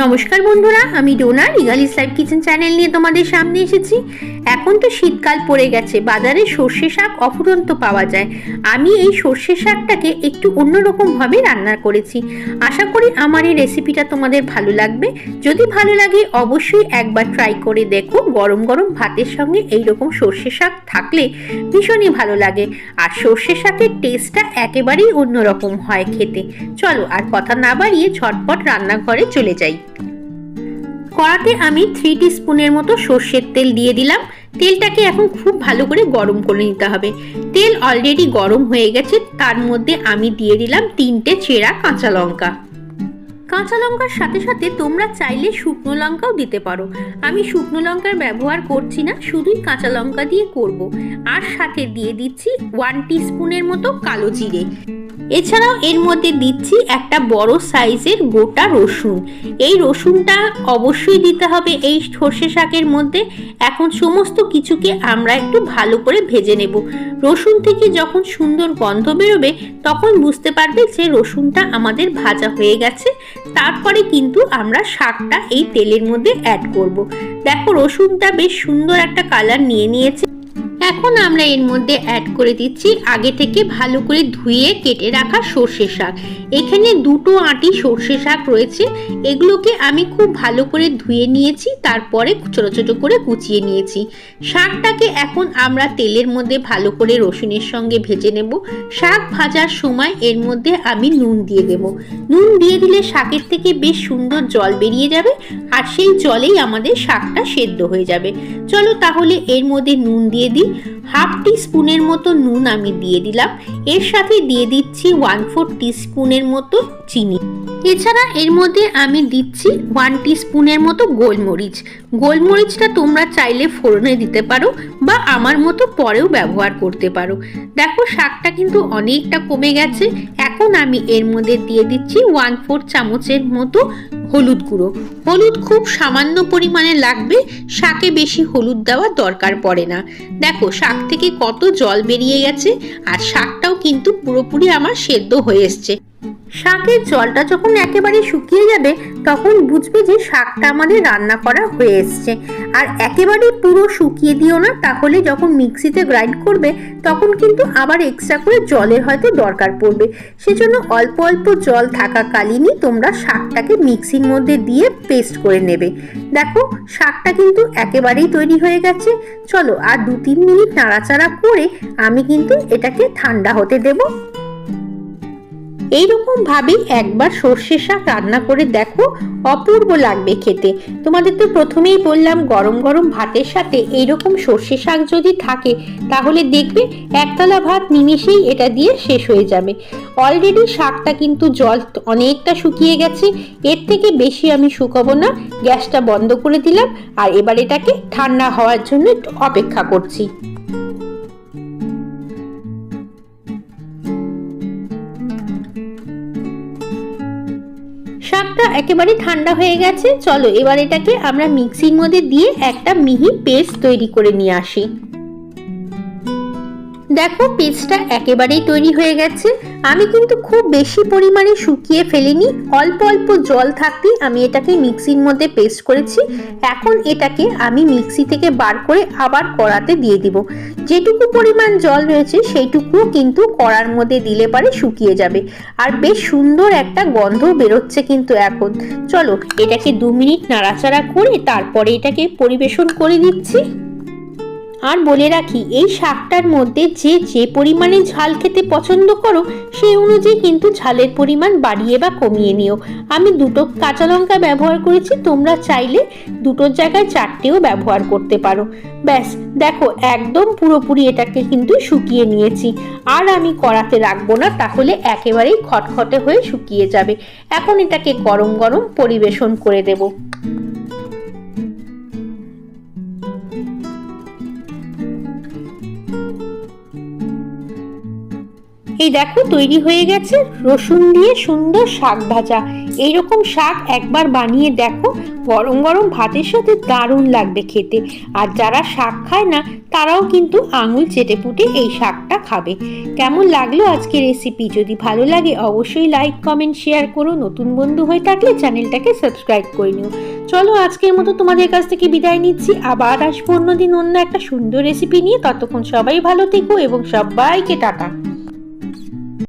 নমস্কার বন্ধুরা, আমি ডোনা রিগালিস লাইভ কিচেন চ্যানেল নিয়ে তোমাদের সামনে এসেছি। এখন তো শীতকাল পড়ে গেছে, বাজারে সর্ষে শাক অফুরন্ত পাওয়া যায়। আমি এই সর্ষে শাকটাকে একটু অন্যরকম ভাবে রান্না করেছি। আশা করি আমার এই রেসিপিটা তোমাদের ভালো লাগবে। যদি ভালো লাগে অবশ্যই একবার ট্রাই করে দেখো। গরম গরম ভাতের সঙ্গে এইরকম সর্ষে শাক থাকলে ভীষণই ভালো লাগে। আর সর্ষে শাকের টেস্টটা একেবারেই অন্যরকম হয় খেতে। চলো আর কথা না বাড়িয়ে ঝটপট রান্নাঘরে চলে যাই। কড়াতে আমি 3 টিস্পুনের মতো সর্ষের তেল দিয়ে দিলাম। তেলটাকে এখন খুব ভালো করে গরম করে নিতে হবে। তেল অলরেডি গরম হয়ে গেছে, তার মধ্যে আমি দিয়ে দিলাম 3টে চেরা কাঁচা লঙ্কা। কাঁচা লঙ্কার সাথে সাথে তোমরা চাইলে শুকনো লঙ্কাও দিতে পারো। আমি শুকনো লঙ্কার ব্যবহার করছি না, শুধুই কাঁচা লঙ্কা দিয়ে করব। আর সাথে দিয়ে দিচ্ছি 1 টিস্পুনের মতো কালো জিরে। এছাড়াও এর মধ্যে দিচ্ছি একটা বড় সাইজের গোটা রসুন। এই রসুনটা অবশ্যই দিতে হবে এই সর্ষে শাকের মধ্যে। এখন সমস্ত কিছুকে আমরা একটু ভালো করে ভেজে নেব। রসুন থেকে যখন সুন্দর গন্ধ বেরোবে তখন বুঝতে পারবে যে রসুনটা আমাদের ভাজা হয়ে গেছে। তারপরে কিন্তু আমরা শাকটা এই তেলের মধ্যে অ্যাড করব। দেখো রসুনটা বেশ সুন্দর একটা কালার নিয়ে নিয়েছে। এখন আমরা এর মধ্যে অ্যাড করে দিচ্ছি আগে থেকে ভালো করে ধুয়ে কেটে রাখা সর্ষে শাক। এখানে 2টো আঁটি সর্ষে শাক রয়েছে, এগুলোকে আমি খুব ভালো করে ধুয়ে নিয়েছি, তারপরে ছোট ছোট করে কুচিয়ে নিয়েছি। শাকটাকে এখন আমরা তেলের মধ্যে ভালো করে রসুনের সঙ্গে ভেজে নেব। শাক ভাজার সময় এর মধ্যে আমি নুন দিয়ে দেব। নুন দিয়ে দিলে শাকের থেকে বেশ সুন্দর জল বেরিয়ে যাবে, আর সেই জলেই আমাদের শাকটা সেদ্ধ হয়ে যাবে। চলো তাহলে এর মধ্যে নুন দিয়ে দিই। 1/2 টিস্পুনের মতো নুন আমি দিয়ে দিলাম। এর সাথে দিয়ে দিচ্ছি 1/4 টিস্পুনের মতো চিনি। এছাড়া এর মধ্যে আমি দিচ্ছি 1 টিস্পুনের মতো গোলমরিচ। গোলমরিচটা তোমরা চাইলে ফোড়নে দিতে পারো বা আমার মতো পরেও ব্যবহার করতে পারো। দেখো শাকটা কিন্তু অনেকটা কমে গেছে। এখন আমি এর মধ্যে দিয়ে দিচ্ছি 1/4 চামচের মতো হলুদ গুঁড়ো। হলুদ খুব সামান্য পরিমাণে লাগবে, শাকে বেশি হলুদ দেওয়ার দরকার পড়ে না। দেখো শাক থেকে কত জল বেরিয়ে গেছে, আর শাকটাও কিন্তু পুরোপুরি আমার সেদ্ধ হয়ে এসছে। শাকের জলটা যখন একেবারে শুকিয়ে যাবে তখন বুঝবে যে শাকটা আমাদের রান্না করা হয়ে এসছে। আর একেবারে পুরো শুকিয়ে দিও না, তাহলে যখন মিক্সিতে গ্রাইন্ড করবে তখন কিন্তু আবার এক্সট্রা করে জলের হয়তো দরকার পড়বে। সেজন্য অল্প অল্প জল থাকাকালীনই তোমরা শাকটাকে মিক্সির মধ্যে দিয়ে পেস্ট করে নেবে। দেখো শাকটা কিন্তু একেবারেই তৈরি হয়ে গেছে। চলো আর 2-3 মিনিট নাড়াচাড়া করে আমি কিন্তু এটাকে ঠান্ডা হতে দেবো। এইরকম ভাবে একবার সর্ষে শাক রান্না করে দেখো, অপূর্ব লাগবে খেতে। তোমাদের তো প্রথমেই বললাম গরম গরম ভাতের সাথে এইরকম সর্ষে শাক যদি থাকে তাহলে দেখবে একতলা ভাত নিমেষেই এটা দিয়ে শেষ হয়ে যাবে। অলরেডি শাকটা কিন্তু জল অনেকটা শুকিয়ে গেছে, এর থেকে বেশি আমি শুকাবো না। গ্যাসটা বন্ধ করে দিলাম, আর এবার এটাকে ঠান্ডা হওয়ার জন্য একটু অপেক্ষা করছি। শাকটা একেবারে ঠান্ডা হয়ে গেছে। চলো এবার এটাকে আমরা মিক্সির মধ্যে দিয়ে একটা মিহি পেস্ট তৈরি করে নিয়ে আসি। দেখো পেস্টটা একেবারেই তৈরি হয়ে গেছে। আমি কিন্তু খুব বেশি পরিমাণে শুকিয়ে ফেলিনি, অল্প অল্প জল থাকতেই আমি এটাকে মিক্সির মধ্যে পেস্ট করেছি। এখন এটাকে আমি মিক্সি থেকে বার করে আবার কড়াতে দিয়ে দিব। যেটুকু পরিমাণ জল রয়েছে সেইটুকুও কিন্তু কড়ার মধ্যে দিলে পারে শুকিয়ে যাবে, আর বেশ সুন্দর একটা গন্ধ বেরোচ্ছে কিন্তু এখন। চলো এটাকে 2 মিনিট নাড়াচাড়া করে তারপরে এটাকে পরিবেশন করে দিচ্ছি। আর বলে রাখি এই শাকটার মধ্যে যে পরিমাণে ঝাল খেতে পছন্দ করো সেই অনুযায়ী কিন্তু ঝালের পরিমাণ বাড়িয়ে বা কমিয়ে নিও। আমি 2টো কাঁচা লঙ্কা ব্যবহার করেছি, তোমরা চাইলে 2টোর জায়গায় 4টেও ব্যবহার করতে পারো। ব্যাস দেখো একদম পুরোপুরি এটাকে কিন্তু শুকিয়ে নিয়েছি। আর আমি কড়াতে রাখবো না, তাহলে একেবারেই খটখটে হয়ে শুকিয়ে যাবে। এখন এটাকে গরম গরম পরিবেশন করে দেব। এই দেখো তৈরি হয়ে গেছে রসুন দিয়ে সুন্দর শাক ভাজা। এইরকম শাক একবার বানিয়ে দেখো, গরম গরম ভাতের সাথে দারুণ লাগবে খেতে। আর যারা শাক খায় না তারাও কিন্তু আঙুল চেটে পুটে এই শাকটা খাবে। কেমন লাগলো আজকের রেসিপি? যদি ভালো লাগে অবশ্যই লাইক কমেন্ট শেয়ার করো। নতুন বন্ধু হয়ে থাকলে চ্যানেলটাকে সাবস্ক্রাইব করে নিও। চলো আজকের মতো তোমাদের কাছ থেকে বিদায় নিচ্ছি। আবার আসবো অন্যদিন অন্য একটা সুন্দর রেসিপি নিয়ে। ততক্ষণ সবাই ভালো থেকো এবং সবাইকে টাটা।